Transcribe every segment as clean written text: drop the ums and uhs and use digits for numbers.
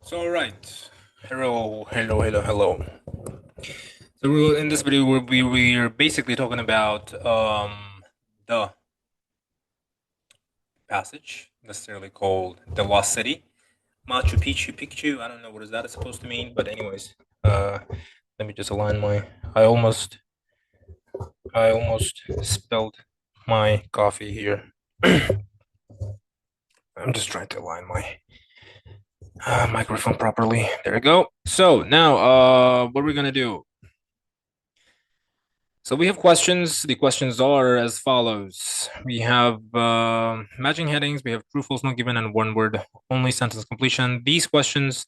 So alright, hello. So in this video we're basically talking about the passage, necessarily called the Lost City, Picchu. I don't know what is that supposed to mean, but anyways, uh, let me just align my. I almost I almost spilled my coffee here. I'm just trying to align my microphone properly. There we go. So now, what we're gonna do? So we have questions. The questions are as follows. We have matching headings. We have true, false, not given, and one word only sentence completion. These questions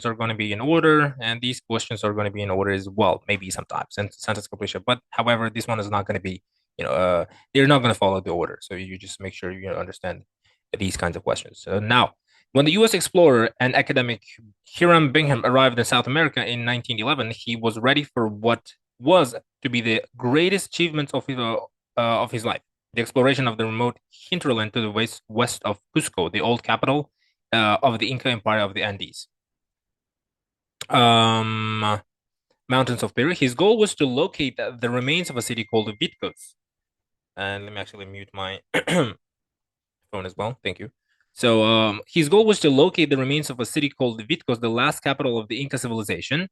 are going to be in order, and these questions are going to be in order as well. Maybe sometimes sentence completion, but however, this one is not going to be. They're not going to follow the order. So you just make sure you understand these kinds of questions. So now, when the U.S. explorer and academic Hiram Bingham arrived in South America in 1911, he was ready for what was to be the greatest achievement of his life: the exploration of the remote hinterland to the west of Cusco, the old capital of the Inca Empire of the Andes. Um, Mountains of Peru. His goal was to locate the remains of a city called Vitcos. And let me actually mute my phone as well. Thank you. So his goal was to locate the remains of a city called Vitcos, the last capital of the Inca civilization.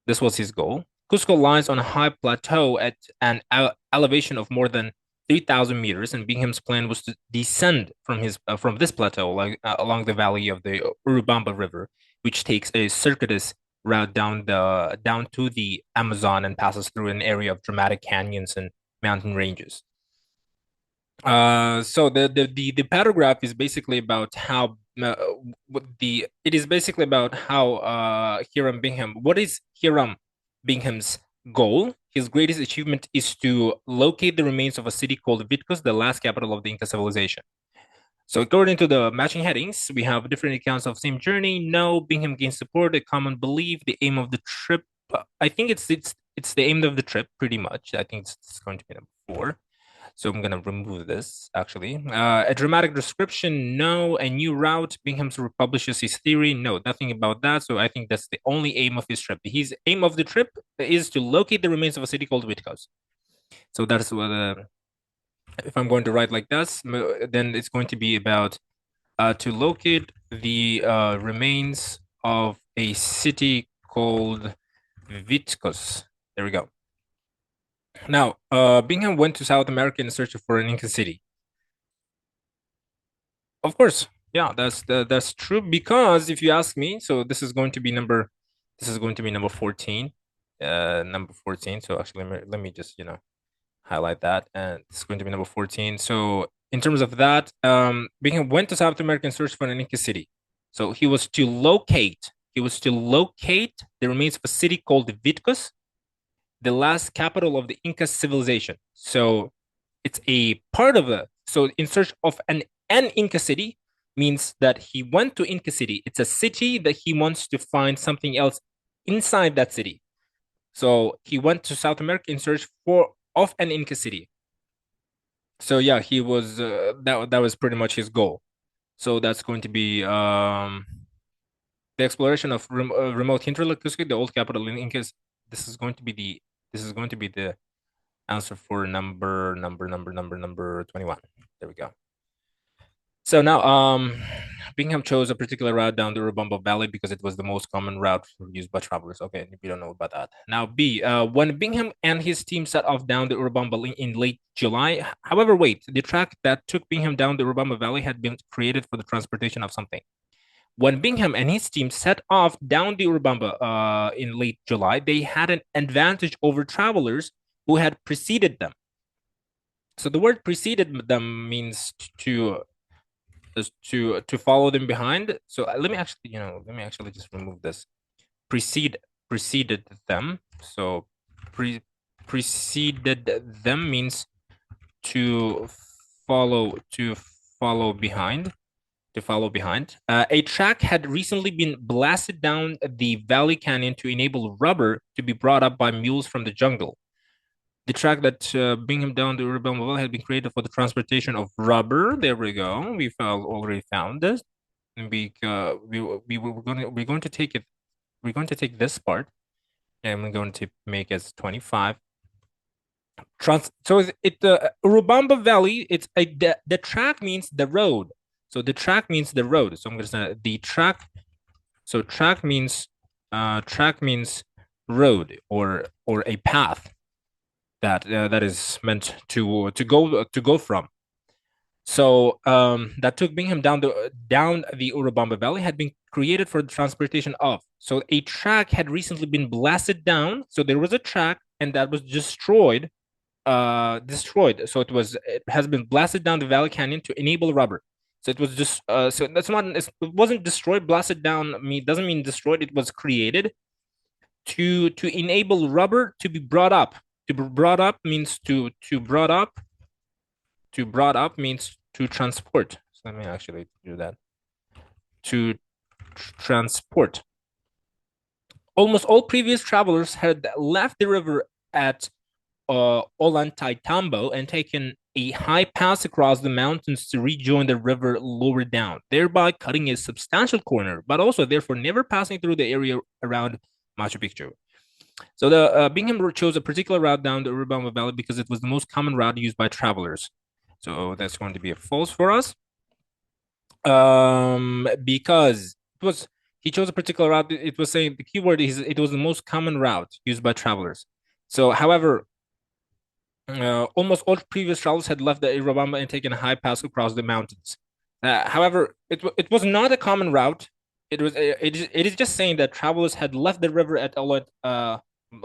This was his goal. Cusco lies on a high plateau at an elevation of more than 3,000 meters, and Bingham's plan was to descend from this plateau along the valley of the Urubamba River, which takes a circuitous route down to the Amazon and passes through an area of dramatic canyons and mountain ranges. So the paragraph is basically about how it is basically about how Hiram Bingham. What is Hiram Bingham's goal? His greatest achievement is to locate the remains of a city called Vitcos, the last capital of the Inca civilization. So according to the matching headings, we have different accounts of same journey. No, Bingham gains support, a common belief, the aim of the trip. I think it's the aim of the trip, pretty much. I think it's going to be number 4. So I'm going to remove this, actually. A dramatic description, no. A new route, Bingham republishes his theory, no. Nothing about that. So I think that's the only aim of his trip. His aim of the trip is to locate the remains of a city called Witkos. So that's what, if I'm going to write like this, then it's going to be about to locate the remains of a city called Witkos. There we go. Now, Bingham went to South America in search for an Inca city. Of course, yeah, that's true. Because if you ask me, so this is going to be number 14, number 14. So actually, let me just highlight that, and it's going to be number 14. So in terms of that, Bingham went to South America and searched for an Inca city. So he was to locate the remains of a city called Vitcos, the last capital of the Inca civilization. So it's a part of a so in search of an Inca city means that he went to Inca city. It's a city that he wants to find something else inside that city. So he went to South America in search for of an Inca city. So yeah, he was that was pretty much his goal. So that's going to be the exploration of remote hinterland, the old capital in Incas. This is going to be the answer for number 21. There we go. So now, Bingham chose a particular route down the Urubamba Valley because it was the most common route used by travelers. Okay, we don't know about that. Now, B, when Bingham and his team set off down the Urubamba in late July, however, wait, the track that took Bingham down the Urubamba Valley had been created for the transportation of something. When Bingham and his team set off down the Urubamba in late July, they had an advantage over travelers who had preceded them. So the word preceded them means to follow them behind. So let me actually just remove this. Preceded them. So preceded them means to follow behind. To follow behind. A track had recently been blasted down the Valley Canyon to enable rubber to be brought up by mules from the jungle. The track that Bingham down to Urubamba Valley had been created for the transportation of rubber. There we go. We already found this. we're going to take it. We're going to take this part and we're going to make it 25. So the Urubamba Valley. It's the track means the road. So the track means the road. So I'm gonna say the track. So track means road or a path that is meant to go from. So that took Bingham down the Urubamba Valley had been created for the transportation of. So a track had recently been blasted down. So there was a track and that was destroyed. So it has been blasted down the Valley Canyon to enable rubber. So it was just so that's not it wasn't destroyed. Blasted down doesn't mean destroyed. It was created to enable rubber to be brought up. To be brought up means to brought up means to transport. So let me actually do that. To transport. Almost all previous travelers had left the river at Ollantaytambo and taken a high pass across the mountains to rejoin the river lower down, thereby cutting a substantial corner, but also therefore never passing through the area around Machu Picchu. So the Bingham chose a particular route down the Urubamba Valley because it was the most common route used by travelers. So that's going to be a false for us. Because it was he chose a particular route. It was saying the keyword is it was the most common route used by travelers. So, however, almost all previous travelers had left the Irabamba and taken a high pass across the mountains. However, it was not a common route. It is just saying that travelers had left the river at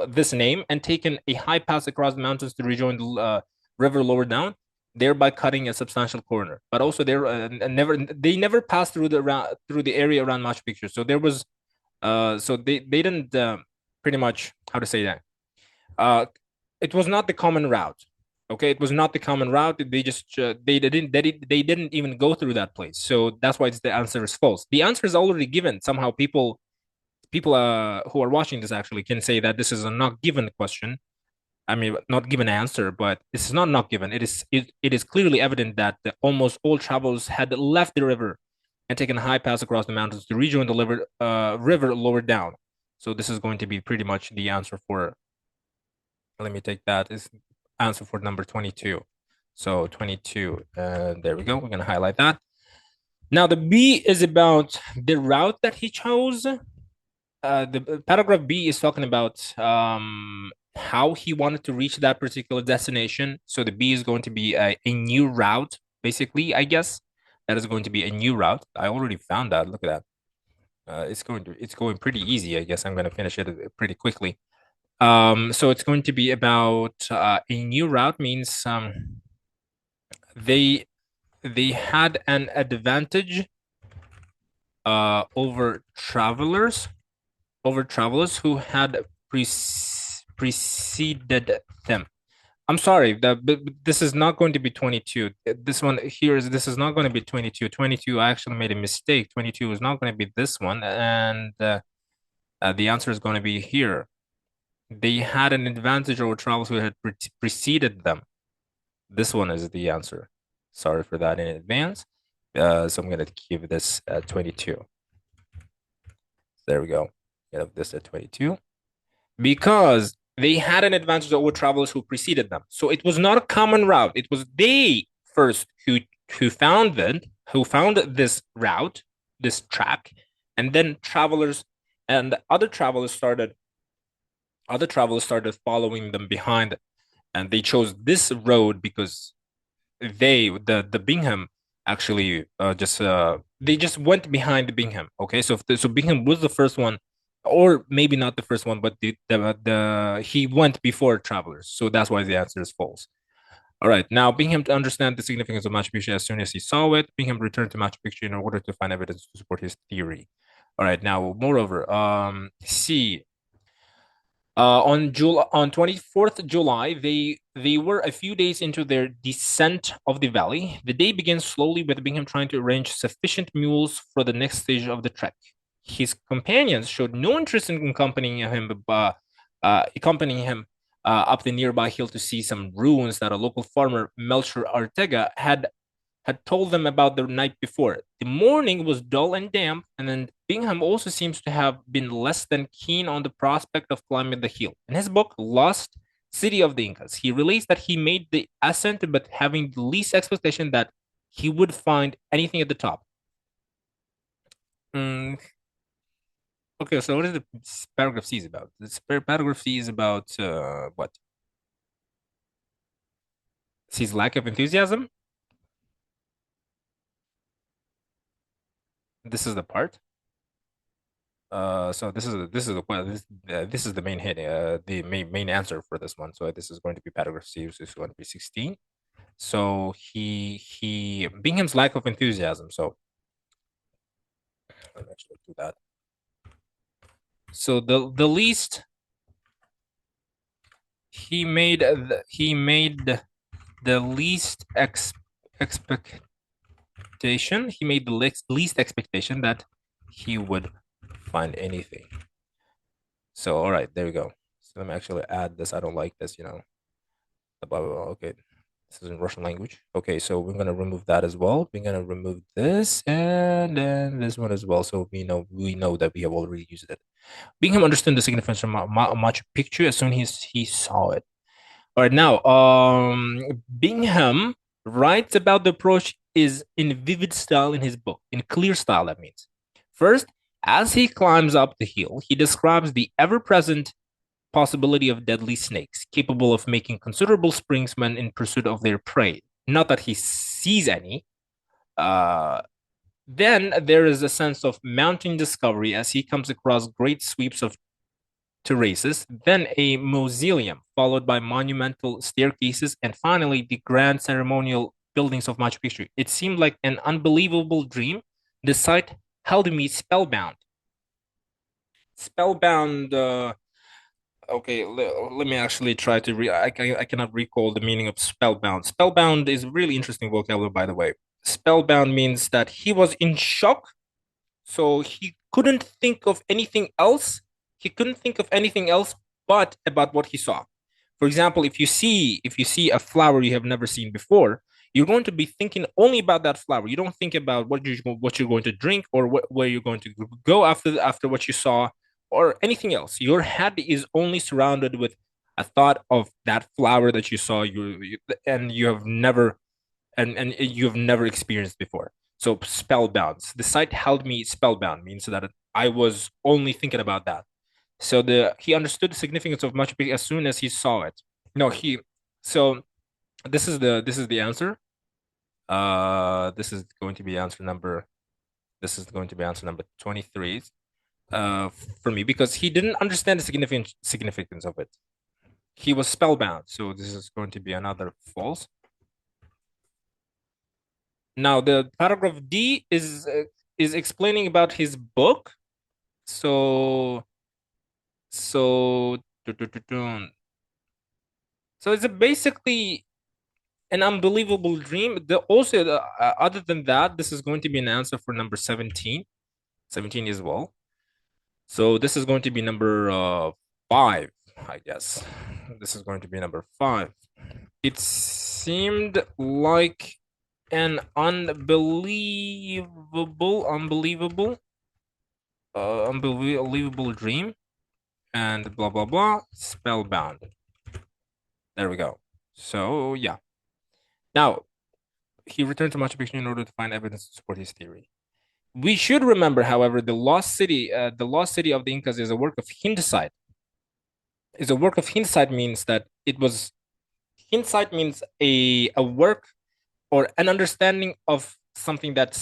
this name and taken a high pass across the mountains to rejoin the river lower down, thereby cutting a substantial corner. But also they never passed through the area around Machu Picchu. So there was so they didn't pretty much how to say that it was not the common route. Okay, it was not the common route. They just they didn't even go through that place. So that's why the answer is false. The answer is already given. Somehow people who are watching this actually can say that this is a not given question. I mean, not given answer, but this is not given. It is clearly evident that almost all travelers had left the river and taken a high pass across the mountains to rejoin the river lower down. So this is going to be pretty much the answer for let me take that is answer for number 22. So 22, there we go. We're going to highlight that. Now the B is about the route that he chose. The paragraph B is talking about how he wanted to reach that particular destination. So the B is going to be a new route, basically, I guess. That is going to be a new route. I already found that. Look at that. It's going pretty easy. I guess I'm going to finish it pretty quickly. So it's going to be about a new route means they they had an advantage over travelers who had preceded them. I'm sorry, this is not going to be 22. This is not going to be 22. 22, I actually made a mistake. 22 is not going to be this one, and the answer is going to be here. They had an advantage over travelers who had preceded them. This one is the answer. Sorry for that in advance. So I'm going to give this 22. There we go. Give this at 22. Because they had an advantage over travelers who preceded them. So it was not a common route. It was they first who found this route, this track, and then other travelers started following them behind, and they chose this road because the Bingham actually they just went behind the Bingham. Okay, so Bingham was the first one, or maybe not the first one, but he went before travelers. So that's why the answer is false. All right, now Bingham to understand the significance of Machu Picchu as soon as he saw it, Bingham returned to Machu Picchu in order to find evidence to support his theory. All right, now moreover, C on 24th July, they were a few days into their descent of the valley. The day began slowly with Bingham trying to arrange sufficient mules for the next stage of the trek. His companions showed no interest in accompanying him up the nearby hill to see some ruins that a local farmer, Melchor Ortega, had had told them about the night before. The morning was dull and damp, and then Bingham also seems to have been less than keen on the prospect of climbing the hill. In his book, Lost City of the Incas, he relates that he made the ascent, but having the least expectation that he would find anything at the top. Mm, okay, so what is the paragraph C is about? This paragraph C is about what? C's lack of enthusiasm. This is the part. So this is the this is the main hit, the main answer for this one. So this is going to be paragraph C, which is going to be 16. So he Bingham's lack of enthusiasm. So let me actually do that. So the least he made the least expectation. He made the least expectation that he would find anything. So all right, there we go. So let me actually add this. I don't like this, blah, blah, blah. Okay, this is in Russian language. Okay, so we're gonna remove that as well. We're gonna remove this and then this one as well. So we know that we have already used it. Bingham understood the significance of Machu Picchu as soon as he saw it. All right, now Bingham writes about the approach is in vivid style in his book, in clear style. That means first, as he climbs up the hill, he describes the ever-present possibility of deadly snakes, capable of making considerable springs when in pursuit of their prey. Not that he sees any. Uh, then there is a sense of mountain discovery as he comes across great sweeps of terraces, then a mausoleum, followed by monumental staircases, and finally the grand ceremonial buildings of Machu Picchu. It seemed like an unbelievable dream. The sight held me spellbound. Spellbound okay, let me actually try to I cannot recall the meaning of spellbound. Spellbound is a really interesting vocabulary, by the way. Spellbound means that he was in shock, so he couldn't think of anything else. He couldn't think of anything else but about what he saw. For example, if you see a flower you have never seen before, you're going to be thinking only about that flower. You don't think about what you're going to drink or where you're going to go after what you saw or anything else. Your head is only surrounded with a thought of that flower that you saw and you have never experienced before. So spellbound. The sight held me spellbound means that I was only thinking about that. So he understood the significance of Machu Picchu as soon as he saw it. No, he so this is the answer. This is going to be answer number this is going to be answer number 23 for me because he didn't understand the significance of it. He was spellbound. So this is going to be another false. Now the paragraph D is explaining about his book. So so so it's basically an unbelievable dream. Other than that, this is going to be an answer for number 17. 17 as well. So this is going to be number 5, I guess. This is going to be number 5. It seemed like an unbelievable dream and blah blah blah spellbound. There we go. So yeah. Now he returned to Machu Picchu in order to find evidence to support his theory. We should remember, however, the lost city of the Incas is a work of hindsight. Is a work of hindsight means that it was hindsight means a work or an understanding of something that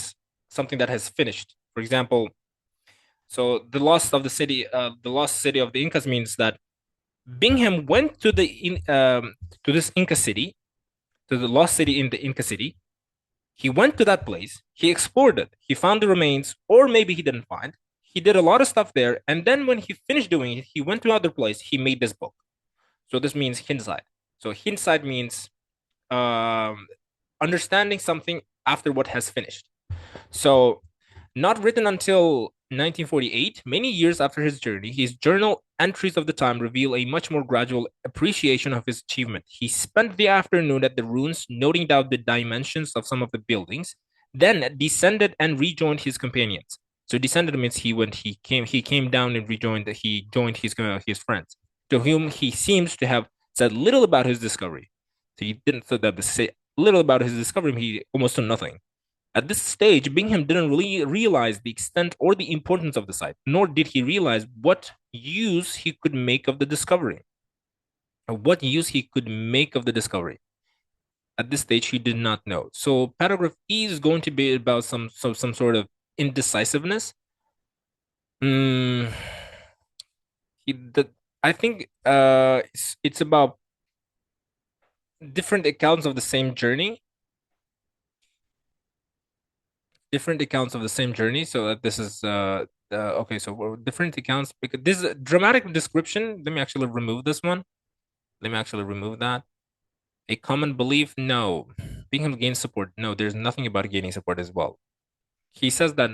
has finished. For example, so the lost city of the Incas means that Bingham went to this Inca city, to the lost city in the Inca city. He went to that place. He explored it. He found the remains, or maybe he didn't find. He did a lot of stuff there, and then when he finished doing it, he went to another place. He made this book. So this means hindsight. So hindsight means um, understanding something after what has finished. So not written until 1948, many years after his journey, his journal entries of the time reveal a much more gradual appreciation of his achievement. He spent the afternoon at the ruins, noting down the dimensions of some of the buildings, then descended and rejoined his companions. So descended means he came down and he joined his friends, to whom he seems to have said little about his discovery. So he didn't say that say little about his discovery, he almost said nothing. At this stage, Bingham didn't really realize the extent or the importance of the site, nor did he realize what use he could make of the discovery. Or what use he could make of the discovery. At this stage, he did not know. So paragraph E is going to be about some sort of indecisiveness. Mm, he, the, I think it's about different accounts of the same journey, different accounts of the same journey. So this is okay. So different accounts because this dramatic description. Let me actually remove this one. Let me actually remove that. A common belief? No. Bingham gains support? No. There's nothing about gaining support as well. He says that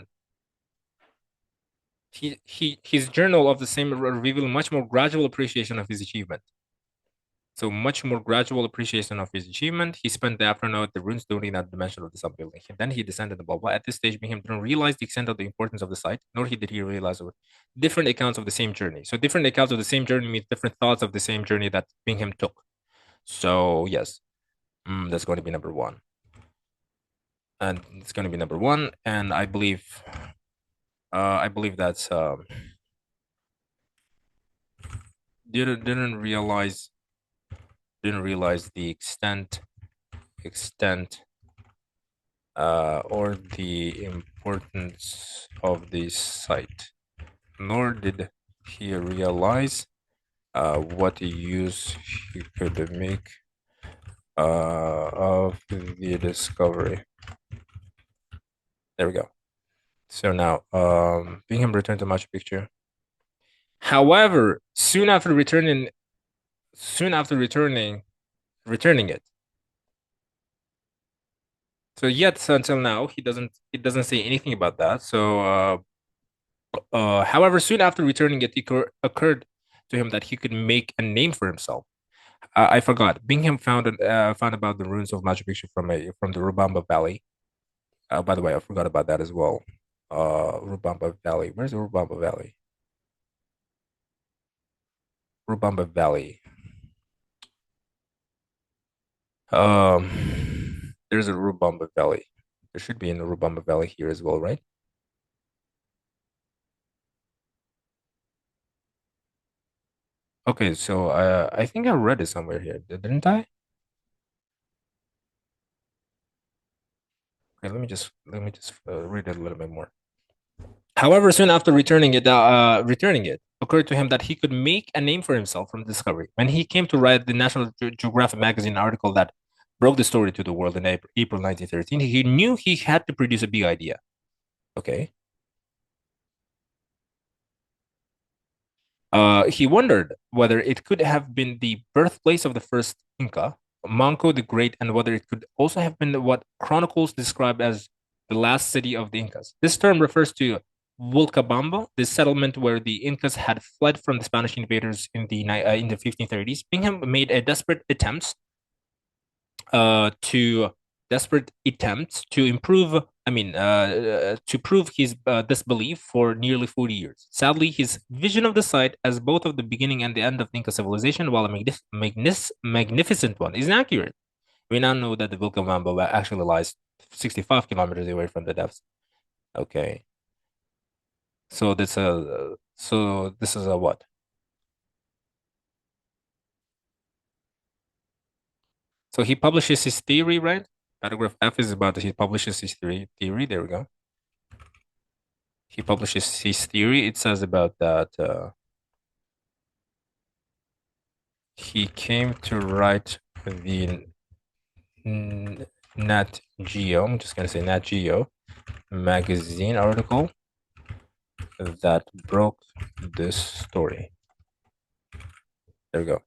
his journal of the same reveal much more gradual appreciation of his achievement. So much more gradual appreciation of his achievement. He spent the afternoon at the ruins noting that dimension of the sub-building. Then he descended the blah blah. At this stage, Bingham didn't realize the extent of the importance of the site, nor did he realize different accounts of the same journey. So different accounts of the same journey means different thoughts of the same journey that Bingham took. So yes, that's going to be number one. And it's going to be number one. And I believe that's didn't realize the extent or the importance of the site, nor did he realize what use he could make of the discovery. There we go. So now, Bingham returned to Machu Picchu. However, soon after returning it. So yet until now, it doesn't say anything about that. So, however, soon after returning it, occurred to him that he could make a name for himself. I forgot. Bingham found about the ruins of Machu Picchu from the Urubamba Valley. By the way, I forgot about that as well. Urubamba Valley. Where's the Urubamba Valley? Urubamba Valley. There's a Urubamba Valley. There should be an Urubamba Valley here as well, right? Okay, so I think I read it somewhere here, didn't I? Okay, let me just read it a little bit more. However, soon after returning it, occurred to him that he could make a name for himself from discovery. When he came to write the National Geographic magazine article that broke the story to the world in April 1913, he knew he had to produce a big idea. Okay. He wondered whether it could have been the birthplace of the first Inca, Manco the Great, and whether it could also have been what chronicles describe as the last city of the Incas. This term refers to Vilcabamba, the settlement where the Incas had fled from the Spanish invaders in the 1530s. Bingham made a to desperate attempts to improve to prove his disbelief for nearly 40 years. Sadly, his vision of the site as both of the beginning and the end of Inca civilization, while a magnificent one, is inaccurate. We now know that the Vilcabamba actually lies 65 kilometers away from the depths. Okay, so this is a what? So he publishes his theory, right? Paragraph F is about he publishes his theory. There we go. He publishes his theory. It says about that he came to write the Nat Geo. I'm just gonna say Nat Geo magazine article that broke this story. There we go.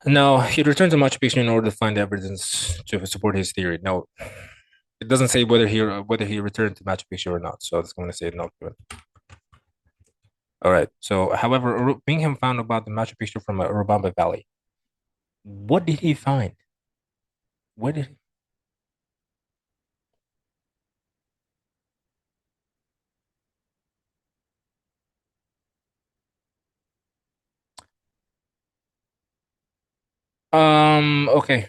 Now he returned to Machu Picchu in order to find evidence to support his theory. Now, It doesn't say whether he returned to Machu Picchu or not. So it's going to say no. All right. So, however, Bingham found about the Machu Picchu from Urubamba Valley. What did he find? What did okay.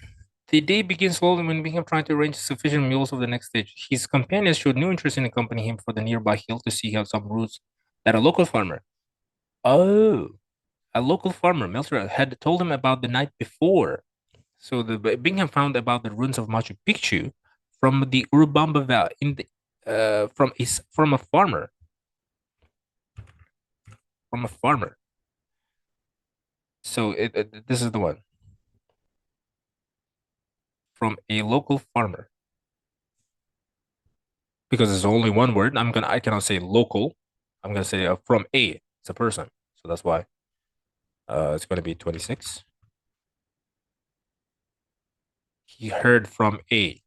The day begins slowly when Bingham trying to arrange sufficient mules for the next stage. His companions showed no interest in accompanying him for the nearby hill to see how some routes that a local farmer. Oh, a local farmer, Melcher, had told him about the night before. So the Bingham found about the ruins of Machu Picchu from the Urubamba Valley in the from a farmer. So this is the one from a local farmer because it's only one word. I cannot say local. I'm gonna say from a. It's a person. So that's why it's gonna be 26. He heard from a.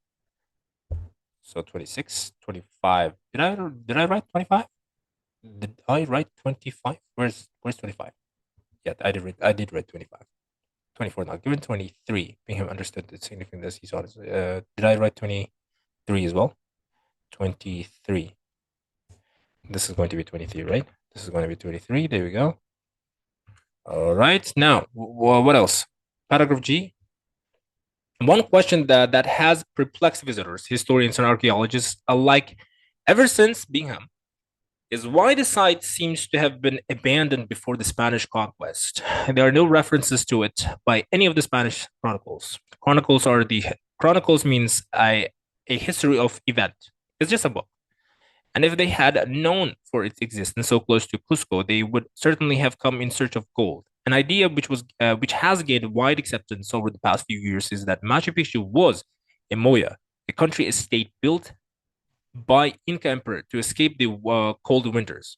So 26, 25. Did I write 25? Did I write 25? Where's 25? Yeah, I did write 25. 24 now. Given 23, Bingham understood the significance he saw. Did I write 23 as well? 23. This is going to be 23, right? This is going to be 23. There we go. All right. Now, what else? Paragraph G. One question that has perplexed visitors, historians, and archaeologists alike ever since Bingham is why the site seems to have been abandoned before the Spanish conquest. There are no references to it by any of the Spanish chronicles. Chronicles means a history of event. It's just a book. And if they had known for its existence so close to Cusco, they would certainly have come in search of gold. An idea which has gained wide acceptance over the past few years is that Machu Picchu was a moya, a country estate built by Inca emperor to escape the cold winters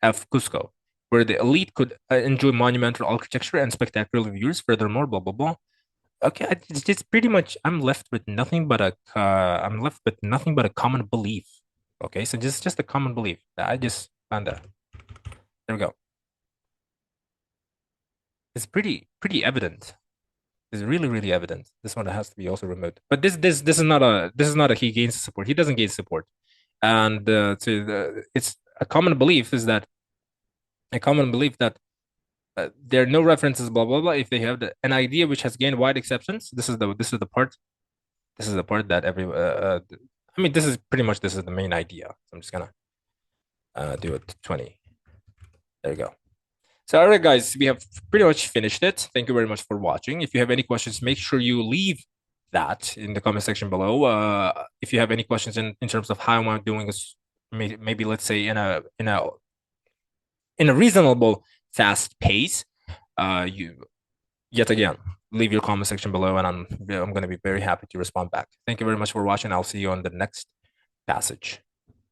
of Cusco, where the elite could enjoy monumental architecture and spectacular views. Furthermore, blah blah blah. Okay, it's just pretty much I'm left with nothing but a common belief. Okay, so just a common belief. I just found that. There we go. It's pretty evident. It's really evident. This one has to be also removed. But this is not a he gains support. He doesn't gain support. And it's a common belief that there are no references, blah blah blah. If they have an idea which has gained wide acceptance, this is the part that I mean, this is the main idea. So I'm just gonna do it 20. There you go. So, all right, guys, we have pretty much finished it. Thank you very much for watching. If you have any questions, make sure you leave that in the comment section below. If you have any questions in terms of how I'm doing this, maybe let's say in a reasonable fast pace, you yet again leave your comment section below, and I'm going to be very happy to respond back. Thank you very much for watching. I'll see you on the next passage.